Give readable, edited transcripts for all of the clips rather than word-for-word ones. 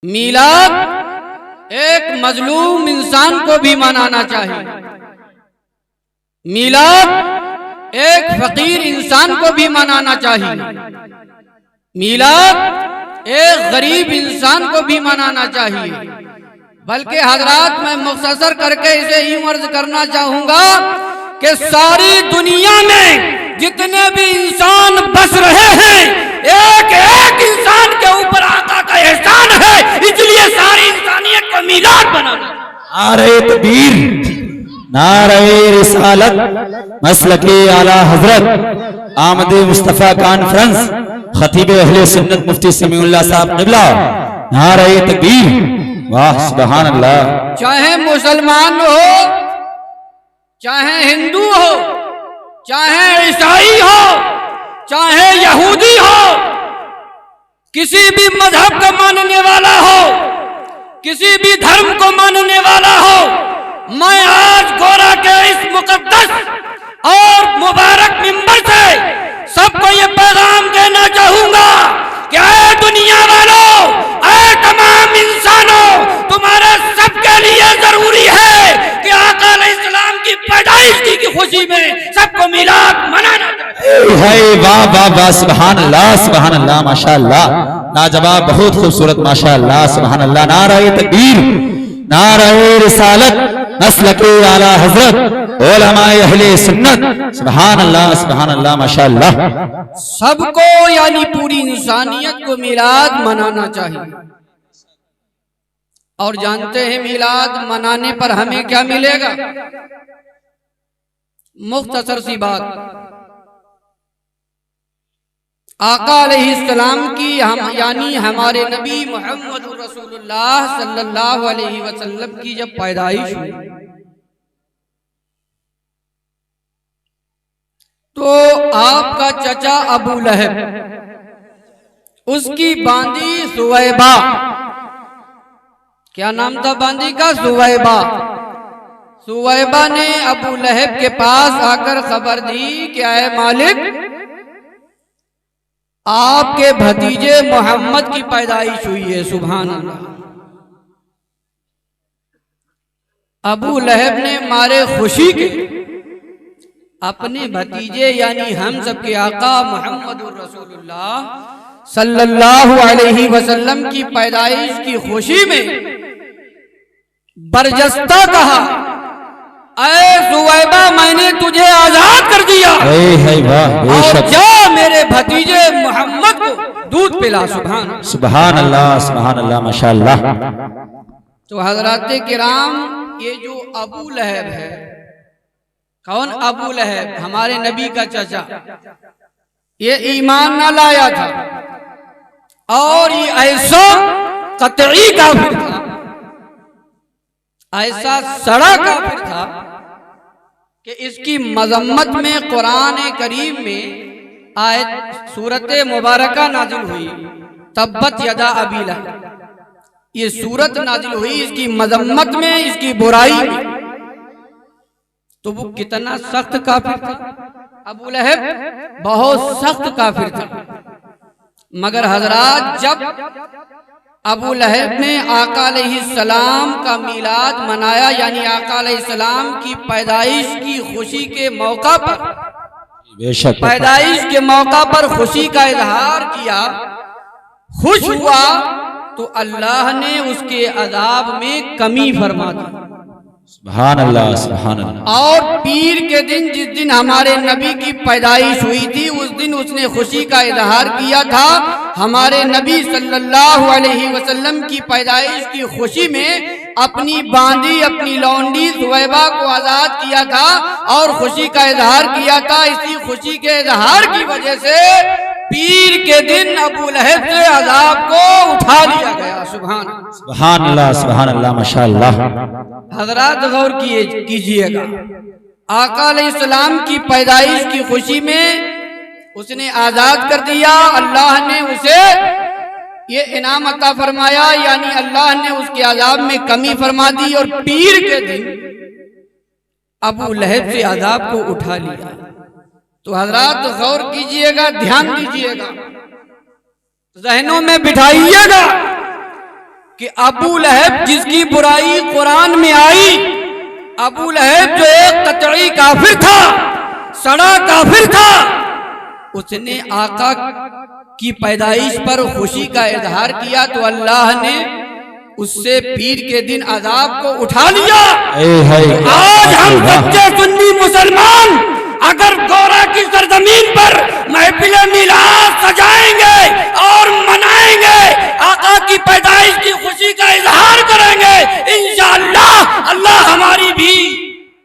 मीलाद एक मजलूम इंसान को भी मनाना चाहिए। मीलाद एक फकीर इंसान को भी मनाना चाहिए। मीलाद एक गरीब इंसान को भी मनाना चाहिए। बल्कि हजरात, मैं मुख्तसर करके इसे यूं अर्ज करना चाहूंगा कि सारी दुनिया में जितने भी इंसान बस रहे हैं, एक एक इंसान के ऊपर आका का एहसान है, इसलिए सारी इंसानियत को मीलाद बनाना। नारे तकबीर, नारे रिसालत, मसलके आला हजरत आमद मुस्तफा कॉन्फ्रेंस खतीब अहले सुन्नत मुफ्ती समीउल्लाह साहब क़िबला, नारे तकबीर, वाह सुभान अल्लाह। चाहे मुसलमान हो, चाहे हिंदू हो, चाहे ईसाई हो, चाहे यहूदी हो, किसी भी मजहब का मानने वाला हो, किसी भी धर्म को मानने वाला हो, मैं आज गोरा के इस मुकद्दस और मुबारक मिंबर से सबको ये पैगाम देना चाहूंगा कि ऐ दुनिया वालों, ऐ तमाम इंसानों, तुम्हारे सबके लिए जरूरी है कि आका अलैहिस्सलाम की पैदाइश की खुशी में सबको मिलाद मनाना चाहिए। वाह वाह वाह, सुभान अल्लाह, सुभान अल्लाह, माशाअल्लाह, लाजवाब, बहुत खूबसूरत, माशाअल्लाह, सुभान अल्लाह। नारे तकबीर, नारे रिसालत, मसलके आला हजरत उलमाए अहले सुन्नत, सुभान अल्लाह, सुभान अल्लाह, माशाअल्लाह। सबको यानी पूरी इंसानियत को मिलाद मनाना चाहिए। और जानते हैं मिलाद मनाने पर हमें क्या मिलेगा? मुख्तसर सी बात, आका अलैहिस्सलाम की यानी हमारे नबी मोहम्मद रसूलुल्लाह सल्लल्लाहु अलैहि वसल्लम की जब पैदाइश हुई तो आपका चचा अबू लहब, उसकी बांदी सुवैबा, क्या नाम था बांदी का? सुवैबा। सुवैबा ने अबू लहब के पास आकर खबर दी कि आए मालिक, आपके भतीजे मोहम्मद की पैदाइश हुई है। सुभान अल्लाह। अबू लहब ने मारे खुशी के अपने भतीजे यानी हम सबके आका मोहम्मद रसूलुल्लाह सल्लल्लाहु अलैहि वसल्लम की पैदाइश की खुशी में बरजस्ता कहा, ऐ सुवैबा, मैंने तुझे आजाद कर दिया और जा मेरे भतीजे मोहम्मद को दूध पिला। सुभान सुभान अल्लाह, सुभान अल्लाह, माशाअल्लाह। तो हजरात किराम, ये जो अबू लहब है, कौन अबू लहब? हमारे नबी का चचा। ये ईमान ना लाया था और ये ऐसा कतई काफिर था, ऐसा सड़ा काफिर था कि इसकी मजम्मत में कुरान करीम में आयत सूरत मुबारका नाजिल हुई, तब्बत यदा अबी लहब। ये सूरत नाजिल हुई इसकी मजम्मत में, इसकी बुराई में। तो वो कितना सख्त काफिर था अबू लहब, बहुत सख्त काफिर था। मगर हजरात, जब अबू लहब ने आका अलैहिस्सलाम का मीलाद मनाया, यानी आका अलैहिस्सलाम की पैदाइश की खुशी के मौका पर, पैदाइश के मौका पर खुशी का इजहार किया, खुश हुआ, तो अल्लाह ने उसके अजाब में कमी फरमा दी। सुभान अल्लाह, सुभान अल्लाह। और पीर के दिन, जिस दिन हमारे नबी की पैदाइश हुई थी, उस दिन उसने खुशी का इजहार किया था। हमारे नबी सल्लल्लाहु अलैहि वसल्लम की पैदाइश की खुशी में अपनी बांदी, अपनी लौंडी सुवैबा को आजाद किया था और खुशी का इजहार किया था। इसी खुशी के इजहार की वजह से पीर के दिन अबू लहब से अजाब को उठा लिया गया। सुभान सुभान अल्लाह, सुभान अल्लाह, माशाअल्लाह। हजरात गौर कीजिएगा, आका अलैहिस्सलाम की पैदाइश की खुशी में उसने आजाद कर दिया, अल्लाह ने उसे ये इनाम अता फरमाया, यानी अल्लाह ने उसके अजाब में कमी फरमा दी और पीर के दिन अबू लहब से अजाब को उठा लिया। तो हजरात गौर कीजिएगा, ध्यान दीजिएगा, जहनों में बिठाइएगा कि अबू लहब जिसकी बुराई कुरान में आई, अबू लहब जो एक कतई काफिर था, सड़ा काफिर था, उसने आका की पैदाइश पर खुशी का इजहार किया तो अल्लाह ने उससे पीर के दिन अजाब को उठा लिया। आज हम सच्चे सुन्नी मुसलमान अगर गौरा की सरजमीन पर महफिल मिलाद सजाएंगे और मनाएंगे, आका की पैदाइश की खुशी का इजहार करेंगे, इंशाअल्लाह अल्लाह हमारी भी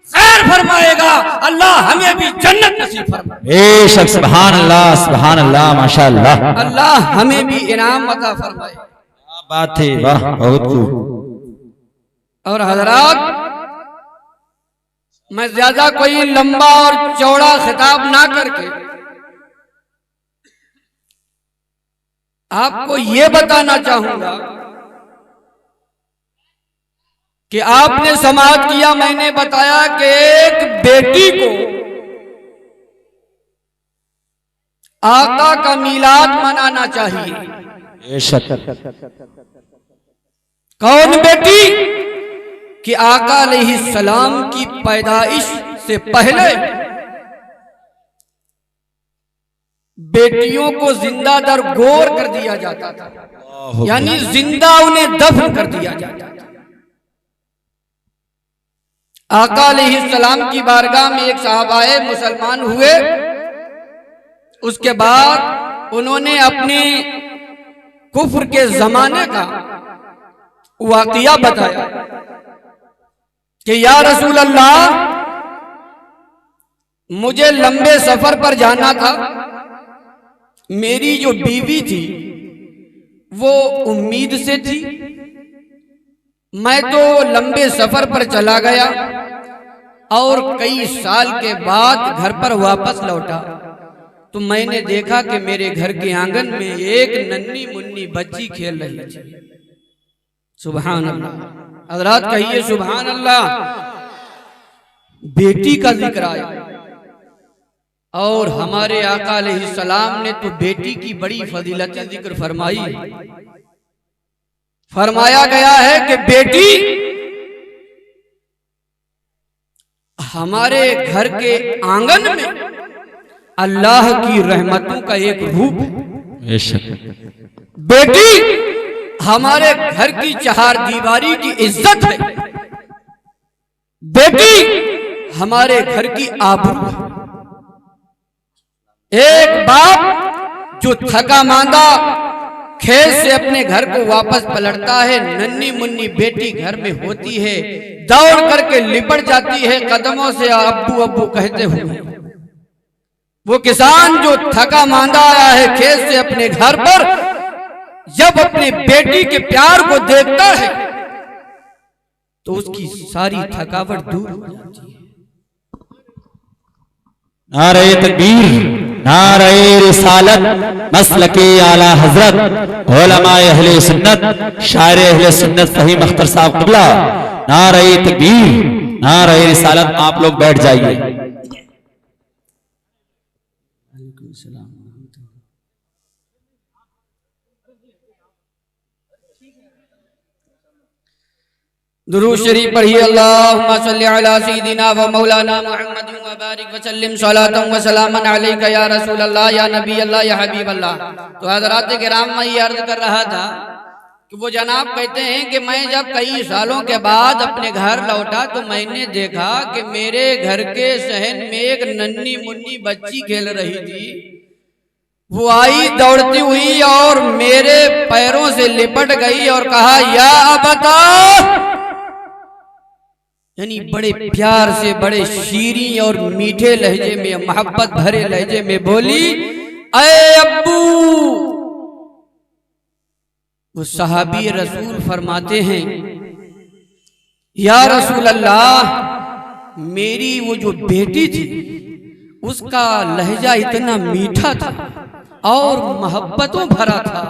खैर फरमाएगा, अल्लाह हमें भी जन्नत नसीब फरमाएगा। बेशक, सुभान अल्लाह, माशाअल्लाह, अल्लाह हमें भी इनाम अता फरमाए। क्या बात है, वाह, बहुत खूब। और हजरात, मैं ज्यादा कोई लंबा और चौड़ा खिताब ना करके आपको ये बताना चाहूंगा कि आपने समाअत किया, मैंने बताया कि एक बेटी को आका का मीलाद मनाना चाहिए। कौन बेटी? कि आका अलैहिस्सलाम की पैदाइश से पहले बेटियों को जिंदा दर गोर कर दिया जाता था, यानी जिंदा उन्हें दफन कर दिया जाता था। आका अलैहिस्सलाम की बारगाह में एक सहाबाए मुसलमान हुए, उसके बाद उन्होंने अपने कुफ्र के जमाने का वाक़िया बताया कि या रसूल अल्लाह, मुझे लंबे सफर पर जाना था, मेरी जो बीवी थी वो उम्मीद से थी, मैं तो लंबे सफर पर चला गया और कई साल के बाद घर पर वापस लौटा तो मैंने देखा कि मेरे घर के आंगन में एक नन्ही मुन्नी बच्ची खेल रही थी। सुभान अल्लाह, हज़रात कहिए सुभान अल्लाह। बेटी का जिक्र आया और हमारे आका अलैहिस्सलाम ने तो बेटी की बड़ी फजीलत जिक्र फरमाई। फरमाया गया है कि बेटी हमारे घर के आंगन में अल्लाह की रहमतों का एक रूप है। बेटी हमारे घर की चार दीवारी की इज्जत है। बेटी हमारे घर की आबरू है। एक बाप जो थका मांदा खेत से अपने घर को वापस पलटता है, नन्ही मुन्नी बेटी घर में होती है, दौड़ करके लिपट जाती है कदमों से और अब्बू अब्बू कहते हुए। वो किसान जो थका मांदा आया है खेत से अपने घर पर, जब अपने बेटी के प्यार को देखता है तो उसकी सारी थकावट दूर हो जाती है। नारे तकबीर, नारे रिसालत, मसलके आला हजरत, उलमाए अहले सुन्नत, शायर अहले सुन्नत फहीम अख्तर साहब क़िबला। नारे तकबीर, नारे रिसालत। आप लोग बैठ जाइए। दुरूद शरीफ पढ़िए। अल्लाहुम्मा सल्लि अला सय्यिदिना व मौलाना मुहम्मदिन व बारिक व सल्लिम सलातन व सलामन अलैका या रसूल अल्लाह, या नबी अल्लाह, या हबीब अल्लाह। तो हज़रात किराम, मैं ये अर्ज कर रहा था कि वो जनाब कहते हैं कि मैं जब कई सालों के बाद अपने घर लौटा तो मैंने देखा कि मेरे घर के सहन में एक नन्ही मुन्नी बच्ची खेल रही थी। वो आई दौड़ती हुई और मेरे पैरों से लिपट गई और कहा, या अबता, यानी बड़े प्यार से, बड़े शीरीं और मीठे लहजे में, मोहब्बत भरे लहजे में बोली, अये अब्बू। वो सहाबी रसूल फरमाते हैं, या रसूल अल्लाह, मेरी वो जो बेटी थी उसका लहजा इतना मीठा था और मोहब्बतों भरा था,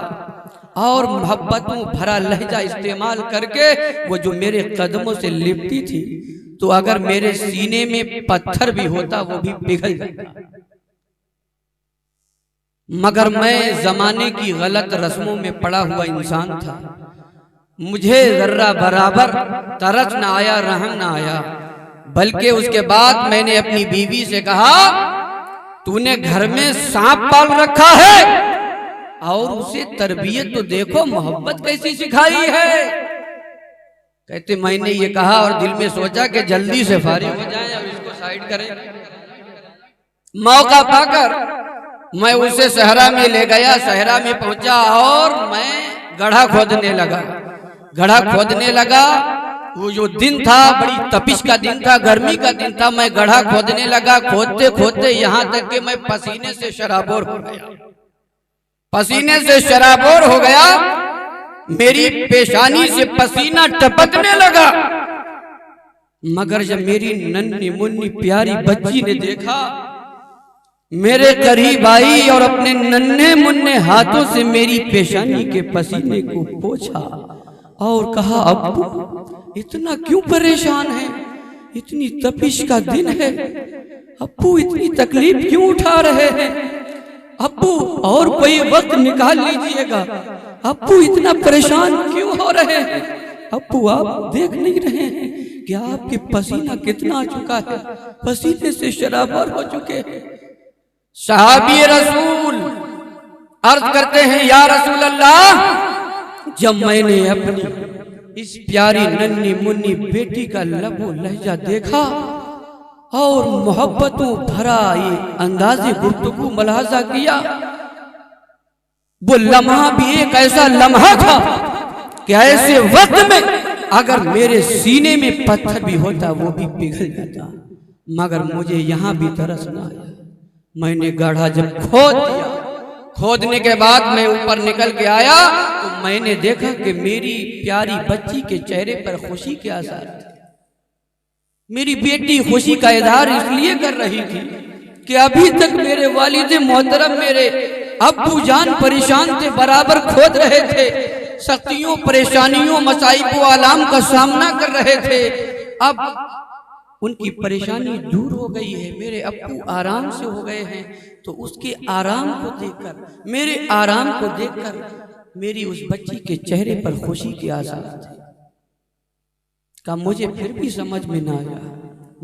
और मोहब्बतों भरा लहजा इस्तेमाल करके वो जो मेरे कदमों से लिपटी थी, तो अगर मेरे सीने में पत्थर भी होता वो भी पिघल जाता। मगर मैं जमाने की गलत रस्मों में पड़ा हुआ इंसान था, मुझे जर्रा बराबर तरस ना आया, रहम ना आया। बल्कि उसके बाद मैंने अपनी बीवी से कहा, तूने घर में सांप पाल रखा है और उसे तरबियत तो देखो, मोहब्बत कैसी सिखाई है। कहते मैंने ये कहा और दिल में सोचा कि जल्दी से फारिग हो जाए, अब इसको साइड करें। मौका पाकर मैं उसे सहरा में ले गया। सहरा में पहुंचा और मैं गड्ढा खोदने लगा। गड्ढा खोदने लगा। वो जो दिन था बड़ी तपिश का दिन था, गर्मी का दिन था। मैं गड्ढा खोदने लगा। खोदते खोदते यहाँ तक कि मैं पसीने से शराबोर हो गया। पसीने से शराबोर हो गया। मेरी पेशानी से पसीना टपकने लगा। मगर जब मेरी नन्ही मुन्नी प्यारी बच्ची ने देखा, मेरे करीब आई और अपने नन्हे मुन्ने हाथों से मेरी पेशानी के पसीने को पोंछा और कहा, अब्बू इतना क्यों परेशान है? इतनी तपिश का दिन है, अब्बू इतनी तकलीफ क्यों उठा रहे हैं? अब्बू और कोई वक्त निकाल लीजिएगा। अब्बू इतना परेशान क्यों हो रहे हैं? अब्बू आप देख नहीं रहे हैं कि आपके पसीना कितना आ चुका है? पसीने से शराबर हो चुके हैं। सहाबी रसूल अर्ज करते हैं, या रसूल अल्लाह, जब मैंने अपनी इस प्यारी नन्ही मुन्नी बेटी का लबो लहजा देखा और मोहब्बतों भरा ये अंदाज़े गुफ्तगू मुलाहाजा किया, वो लम्हा भी एक ऐसा लम्हा था कि ऐसे वक्त में अगर मेरे सीने में पत्थर भी होता वो भी पिघल जाता। मगर मुझे यहाँ भी तरस ना आया। मैंने गड्ढा जब खोद दिया, खोदने के बाद मैं ऊपर निकल के आया तो मैंने देखा कि मेरी प्यारी बच्ची के चेहरे पर खुशी के आसार थे। मेरी बेटी खुशी का इजहार इसलिए कर रही थी कि अभी तक मेरे वालिद मोहतरम, मेरे अब्बू जान परेशान थे, बराबर खोद रहे थे, सख्तियों, परेशानियों, मसाइब व आलाम का सामना कर रहे थे। अब उनकी परेशानी दूर हो गई है, मेरे अब्बू आराम से हो गए हैं। तो उसके आराम को देखकर, मेरे आराम को देखकर मेरी उस बच्ची के चेहरे पर खुशी के आसार थे। का मुझे फिर भी समझ में ना आया।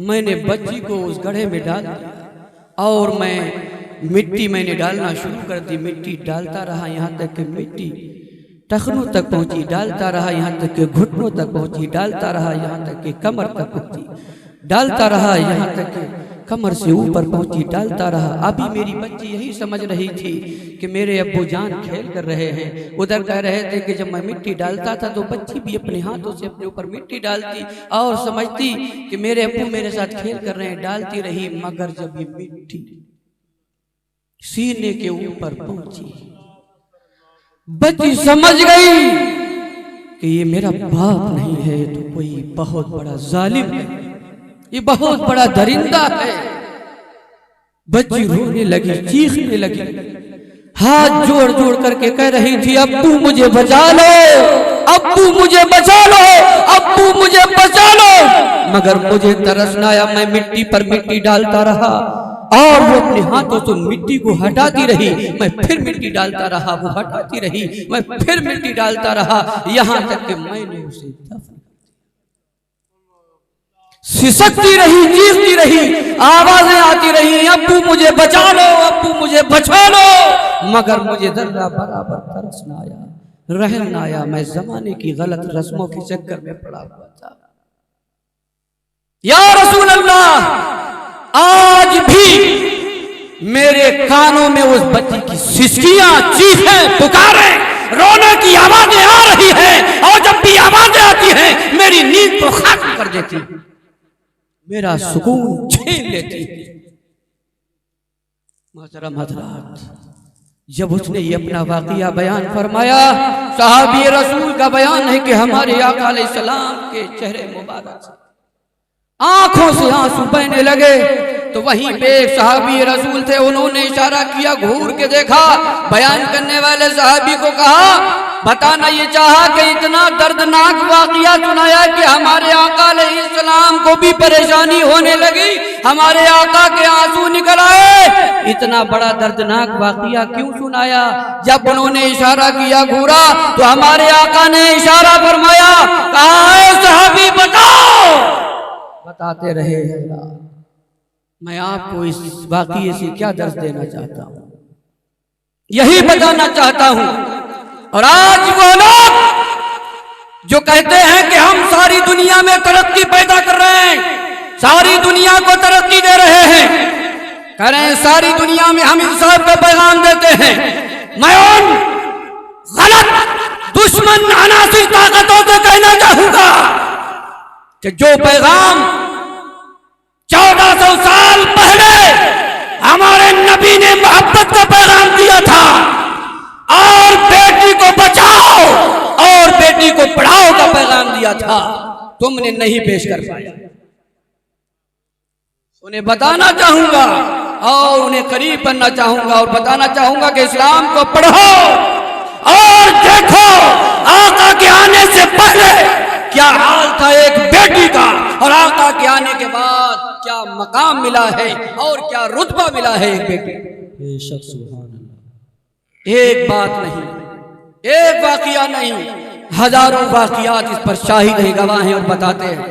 मैंने बच्ची को उस गड्ढे में डाल दिया और मिट्टी मैंने डालना शुरू कर दी। मिट्टी डालता रहा यहाँ तक कि मिट्टी टखनों तक पहुंची, डालता रहा यहाँ तक कि घुटनों तक पहुंची, डालता रहा यहाँ तक कि कमर तक पहुंची, डालता रहा यहाँ तक कि कमर से ऊपर पहुंची, डालता रहा। अभी मेरी बच्ची यही समझ रही थी कि मेरे अब्बू जान खेल कर रहे हैं। उधर कह रहे थे कि जब मैं मिट्टी डालता था तो बच्ची भी अपने हाथों से अपने ऊपर मिट्टी डालती और समझती कि मेरे अब्बू मेरे साथ खेल कर रहे हैं, डालती रही। मगर जब ये मिट्टी सीने के ऊपर पहुंची, बच्ची समझ गई कि ये मेरा बाप नहीं है, ये तो कोई बहुत बड़ा जालिम है, ये बहुत बड़ा दरिंदा है। बच्ची रोने लगी, चीखने लगी, हाथ जोड़ जोड़ करके कह रही थी, अब्बू मुझे बचा लो, अब्बू मुझे बचा लो, अब्बू मुझे बचा लो। मगर मुझे तरस न आया। मैं मिट्टी पर मिट्टी डालता रहा और वो अपने हाथों से मिट्टी को हटाती रही। मैं फिर मिट्टी डालता रहा, वो हटाती रही, मैं फिर मिट्टी डालता रहा, यहाँ तक कि मैंने उसे दफन सिसकती रही, चीखती रही, आवाजें आती रही, अब्बू मुझे बचा लो, अब्बू मुझे बचा लो। मगर मुझे जर्रा बराबर तरस न आया, रहम न आया। मैं जमाने की गलत रस्मों के चक्कर में पड़ा हुआ था। या रसूल अल्लाह, आज भी मेरे कानों में उस बच्ची की सिसकियां, चीखें, पुकारें, रोने की आवाजें आ रही हैं और जब भी आवाजें आती हैं मेरी नींद को खत्म कर देती, मेरा सुकून छीन लेती। मोहतरम हज़रात, जब उसने ये अपना वाक़िया बयान फरमाया, सहाबी रसूल का बयान है कि हमारे आका अलैहिस्सलाम के चेहरे मुबारक से आंखों से आंसू बहने लगे। तो वहीं पे एक सहाबी रसूल थे, उन्होंने इशारा किया, घूर के देखा, बयान करने वाले सहाबी को कहा, बताना ये चाहा कि इतना दर्दनाक वाकया सुनाया कि हमारे आका अलैहिस्सलाम को भी परेशानी होने लगी, हमारे आका के आंसू निकल आए। इतना बड़ा दर्दनाक वाकया क्यों सुनाया? जब उन्होंने इशारा किया घूरा तो हमारे आका ने इशारा फरमाया, कहा है सहाबी बताओ। बताते रहे। मैं आपको इस वाकये से क्या दर्द देना चाहता हूं, यही बताना चाहता हूं। और आज वो लोग जो कहते हैं कि हम सारी दुनिया में तरक्की पैदा कर रहे हैं, सारी दुनिया को तरक्की दे रहे हैं, कह रहे हैं सारी दुनिया में हम इंसाफ का पैगाम देते हैं, मैं उन गलत दुश्मन अनासी ताकतों से कहना चाहूंगा कि जो पैगाम 1400 साल पहले हमारे नबी ने मोहब्बत का पैगाम दिया था और बेटी को बचाओ और बेटी को पढ़ाओ का पैगाम दिया था, तुमने नहीं पेश कर पाया। उन्हें बताना चाहूंगा और उन्हें करीब करना चाहूंगा और बताना चाहूंगा कि इस्लाम को पढ़ो और देखो आका के आने से पहले क्या हाल था एक बेटी का और आका के आने के बाद क्या मकाम मिला है और क्या रुतबा मिला है एक बेटी। एक बात नहीं, एक वाकया नहीं, हजारों वाकयात इस पर शाहिद हैं, गवाह हैं और बताते हैं।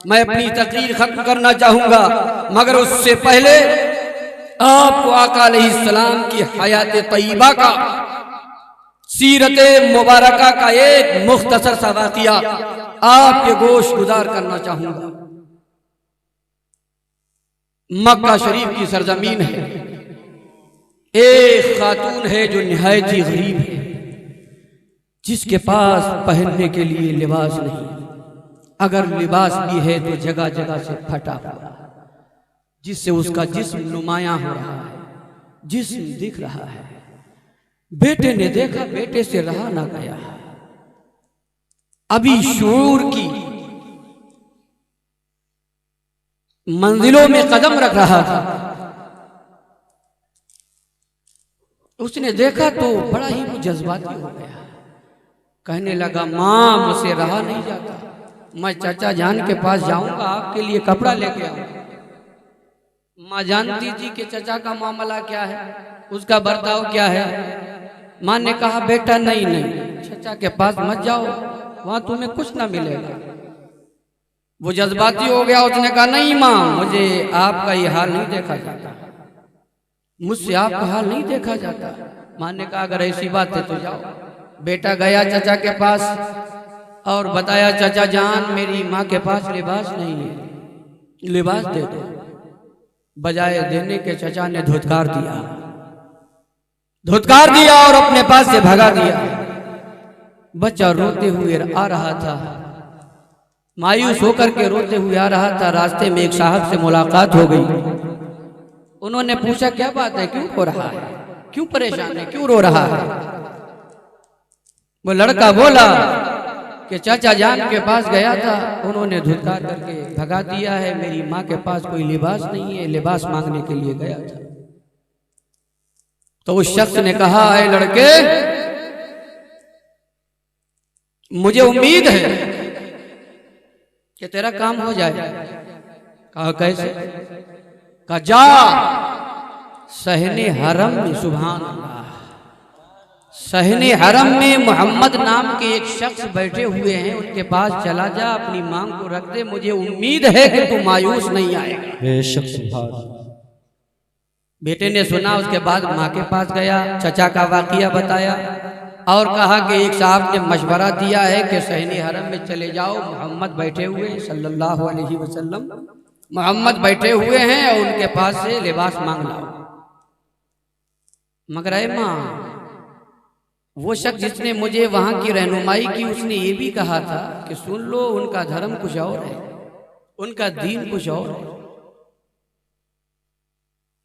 मैं अपनी तकरीर खत्म करना चाहूंगा मगर उससे पहले आपको आका अलैहिस्सलाम की हयात तय्यबा का, सीरत मुबारका का एक मुख्तसर सा वाकया आपके गोश गुजार करना चाहूंगा। मक्का शरीफ की सरजमीन है, एक खातून है जो निहायत ही गरीब है, जिसके पास पहनने के लिए लिबास नहीं, अगर लिबास भी है तो जगह जगह से फटा हुआ, जिससे उसका जिस्म नुमाया हो रहा है, जिस्म दिख रहा है। बेटे ने देखा, बेटे से रहा ना गया, अभी शूर की मंजिलों में कदम रख रहा था। उसने देखा तो बड़ा ही वो जज्बाती हो गया, कहने लगा माँ मुझसे रहा नहीं जाता, मैं चाचा जान के पास जाऊंगा, आपके लिए कपड़ा लेके आऊंगा। माँ जानती थी कि चाचा का मामला क्या है, उसका बर्ताव क्या है। माँ ने कहा बेटा नहीं नहीं, चाचा के पास मत जाओ, वहां तुम्हें कुछ ना मिलेगा। वो जज्बाती हो गया, उसने कहा नहीं माँ मुझे आपका ये हाल नहीं देखा जाता, मुझसे आपका हाल नहीं देखा जाता। माँ ने कहा अगर ऐसी बात है तो जाओ। बेटा गया चाचा के पास और बताया चाचा जान मेरी माँ के पास लिबास नहीं है, लिबास दे दो। बजाय देने के चाचा ने धुतकार दिया, धुतकार दिया और अपने पास से भगा दिया। बच्चा रोते हुए आ रहा था, मायूस होकर के रोते हुए आ रहा था। रास्ते में एक साहब से मुलाकात हो गई। उन्होंने पूछा क्या बात है, क्यों रो रहा है, क्यों परेशान है, क्यों रो रहा है। वो लड़का बोला कि चाचा जान के पास गया था, उन्होंने धुतकार करके भगा दिया है, मेरी माँ के पास कोई लिबास नहीं है, लिबास मांगने के लिए गया था। तो उस शख्स ने कहा है लड़के मुझे उम्मीद है कि तेरा काम हो जाए। कहा कैसे? कहा जा सहने हरम में, सुभान अल्लाह, सहने हरम में मोहम्मद नाम के एक शख्स बैठे हुए हैं, उनके पास चला जा, अपनी मांग को रख दे, मुझे उम्मीद है कि तू मायूस नहीं आएगा। बेटे ने सुना, उसके बाद माँ के पास गया, चचा का वाकया बताया और कहा कि एक साहब ने मशवरा दिया है कि सहने हरम में चले जाओ, मोहम्मद बैठे हुए हैं सल्लल्लाहु अलैहि वसल्लम, मोहम्मद बैठे हुए हैं और उनके पास से लिबास मांग लाओ। मगर ऐ माँ, वो शख्स जिसने मुझे वहां की रहनुमाई की, उसने ये भी कहा था कि सुन लो उनका धर्म कुछ और है, उनका दीन कुछ और है।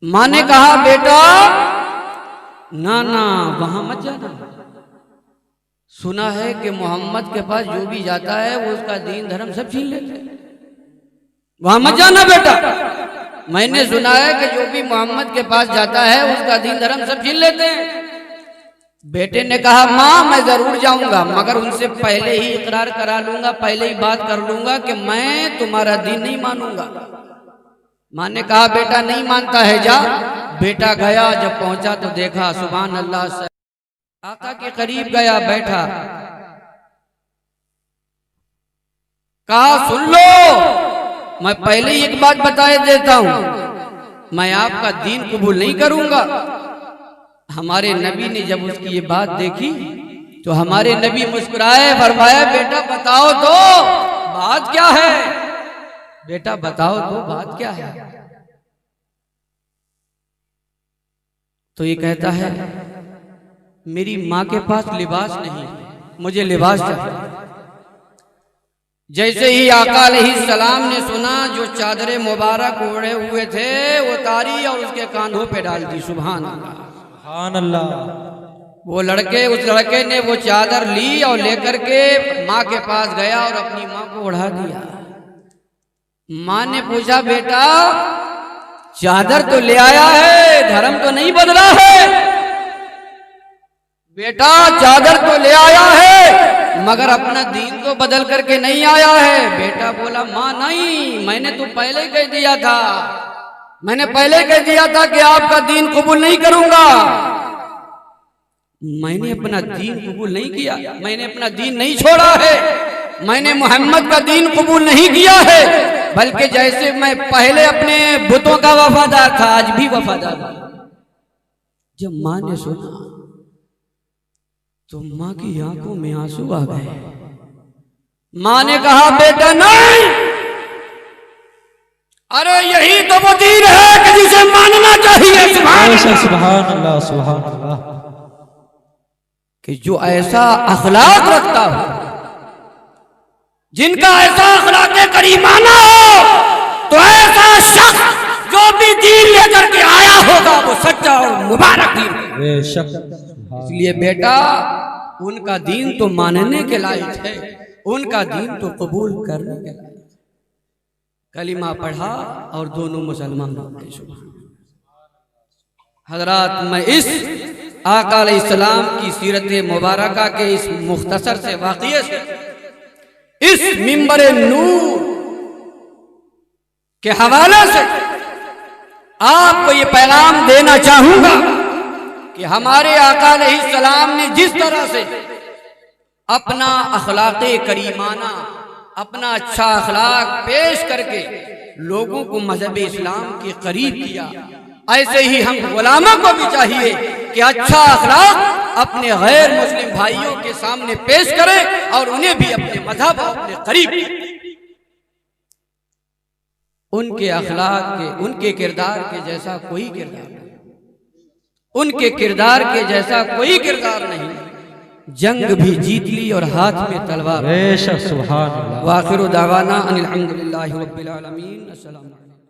माँ ने कहा बेटा ना ना वहां मत जाना, सुना है कि मोहम्मद के पास जो भी जाता है वो उसका दीन धर्म सब छीन लेते हैं, वहां मत जाना बेटा। मैंने सुना है कि जो भी मोहम्मद के पास जाता है उसका दीन धर्म सब छीन लेते हैं। बेटे ने कहा माँ मैं जरूर जाऊंगा, मगर उनसे पहले ही इकरार करा लूंगा, पहले ही बात कर लूंगा कि मैं तुम्हारा दीन नहीं मानूंगा। माँ ने कहा बेटा नहीं मानता है जा। बेटा गया, जब पहुंचा तो देखा सुभान अल्लाह से आका के करीब गया, बैठा, कहा सुन लो, मैं पहले ही एक बात बताए देता हूं, मैं आपका दीन कबूल नहीं करूंगा। हमारे नबी ने जब उसकी ये बात देखी तो हमारे नबी मुस्कुराए, फरमाया बेटा बताओ तो बात क्या है, बेटा बताओ तो बात क्या है। तो ये कहता है मेरी माँ के पास लिबास नहीं, मुझे लिबास चाहिए। जैसे ही आका अलैहिस्सलाम ने सुना, जो चादरें मुबारक ओढ़े हुए थे वो उतारी और उसके कांधों पे डाल दी। सुभान अल्लाह। वो लड़के, उस लड़के ने वो चादर ली और लेकर के माँ के पास गया और अपनी माँ को ओढ़ा दिया। माँ ने पूछा बेटा चादर तो ले आया है, धर्म तो नहीं बदला है। बेटा चादर तो ले आया है मगर अपना दीन तो बदल करके नहीं आया है। बेटा बोला माँ नहीं, मैंने तो पहले कह दिया था, मैंने पहले कह दिया था कि आपका दीन कबूल नहीं करूंगा। मैंने अपना दीन कबूल नहीं किया, मैंने अपना दीन नहीं छोड़ा है, मैंने मोहम्मद का दीन कबूल नहीं किया है, बल्कि जैसे मैं पहले अपने बुतों का वफादार था आज भी वफादार हूं। जब माँ ने सुना तो माँ की आंखों में आंसू आ गए। माँ ने कहा बेटा नहीं, अरे यही तो वो दीन है कि जिसे मानना चाहिए। सुभान अल्लाह, सुभान अल्लाह। कि जो ऐसा अखलाक रखता हो, जिनका ऐसा अखलाक करीमाना हो, तो ऐसा शख्स जो भी दीन लेकर के आया होगा वो सच्चा और मुबारक दीन है। इसलिए बेटा उनका दीन तो मानने के लायक है, उनका दीन तो कबूल करने के लायक। कलिमा पढ़ा और दोनों मुसलमान हो गए। हजरात, मैं इस आका अलैहिस्सलाम की सीरत मुबारका के इस मुख्तसर से वाक़िये से, इस मिंबर नूर के हवाले से आपको ये पैगाम देना चाहूंगा कि हमारे आका अलैहिस्सलाम ने जिस तरह से अपना अखलाक़े करीमाना, अपना अच्छा अखलाक पेश करके लोगों को मजहब इस्लाम के करीब किया, ऐसे ही हम गुलामों को भी चाहिए कि अच्छा अखलाक अपने गैर मुस्लिम भाइयों के सामने पेश करें और उन्हें भी अपने मजहब और अपने करीब उनके अखलाक के, उनके किरदार के जैसा कोई किरदार नहीं, उनके किरदार के जैसा कोई किरदार नहीं। जंग भी जीत ली और हाथ में तलवार। सुभान अल्लाह। व आखिरु दावाना अनिल हम्दुलिल्लाहि रब्बिल आलमीन। अस्सलामु अलैकुम।